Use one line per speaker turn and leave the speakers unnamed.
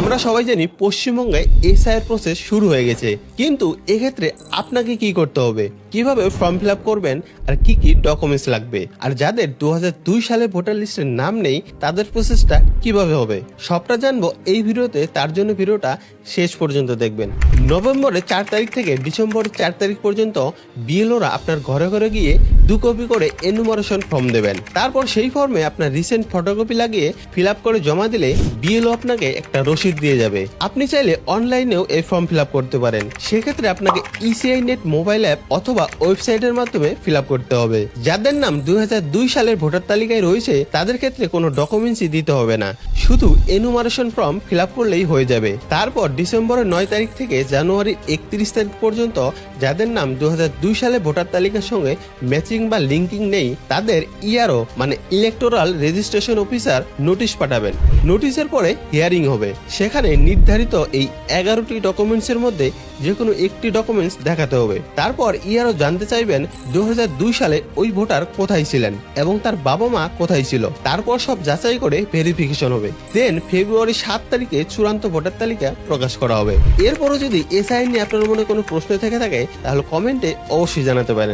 আমরা সবাই জানি পশ্চিমবঙ্গে এসআইআর প্রসেস শুরু হয়ে গেছে, কিন্তু এক্ষেত্রে আপনাকে কি করতে হবে, কিভাবে ফর্ম ফিল আপ করবেন আর কি কি ডকুমেন্টস লাগবে, আর যাদের 2002 সালে ভোটার লিস্টের নাম নেই তাদের প্রসেসটা কিভাবে হবে সবটা জানবো এই ভিডিওতে। তার জন্য ভিডিওটা শেষ পর্যন্ত দেখবেন। নভেম্বরের 4 তারিখ থেকে ডিসেম্বরের 4 তারিখ পর্যন্ত বিএলওরা আপনার ঘরে ঘরে গিয়ে 2 কপি করে এনুমারেশন ফর্ম দেবেন। তারপর সেই ফর্মে আপনার রিসেন্ট ফটোকপি লাগিয়ে ফিল আপ করে জমা দিলে বিএলও আপনাকে একটা রসিদ দিয়ে যাবে। আপনি চাইলে অনলাইনেও এই ফর্ম ফিল আপ করতে পারেন। সেক্ষেত্রে আপনাকে ইসিআই নেট মোবাইল অ্যাপ অথবা ওয়েবসাইটের মাধ্যমে ফিল আপ করতে হবে। যাদের নাম 2002 সালের ভোটার তালিকায় রয়েছে তাদের ক্ষেত্রে কোনো ডকুমেন্টসই দিতে হবে না, শুধু এনুমারেশন ফর্ম ফিল আপ করলেই হয়ে যাবে। তারপর ডিসেম্বরের 9 তারিখ থেকে জানুয়ারির 31 তারিখ পর্যন্ত যাদের নাম 2002 সালে ভোটার তালিকার সঙ্গে ম্যাচিং বা লিঙ্কিং নেই তাদের ইআরও মানে ইলেকটোরাল রেজিস্ট্রেশন অফিসার নোটিশ পাঠাবেন। নোটিশের পরে হিয়ারিং হবে। সেখানে নির্ধারিত এই 11টি ডকুমেন্টসের মধ্যে যে কোনো একটি ডকুমেন্টস দেখাতে হবে। তারপর ইআরও জানতে চাইবেন 2002 সালে ওই ভোটার কোথায় ছিলেন এবং তার বাবা মা কোথায় ছিল। তারপর সব যাচাই করে ভেরিফিকেশন হবে। দেন ফেব্রুয়ারি 7 তারিখে চূড়ান্ত ভোটার তালিকা প্রকাশ করা হবে। এরপরও যদি এসআইআর নিয়ে আপনার মনে কোনো প্রশ্ন থেকে থাকে তাহলে কমেন্টে অবশ্যই জানাতে পারেন।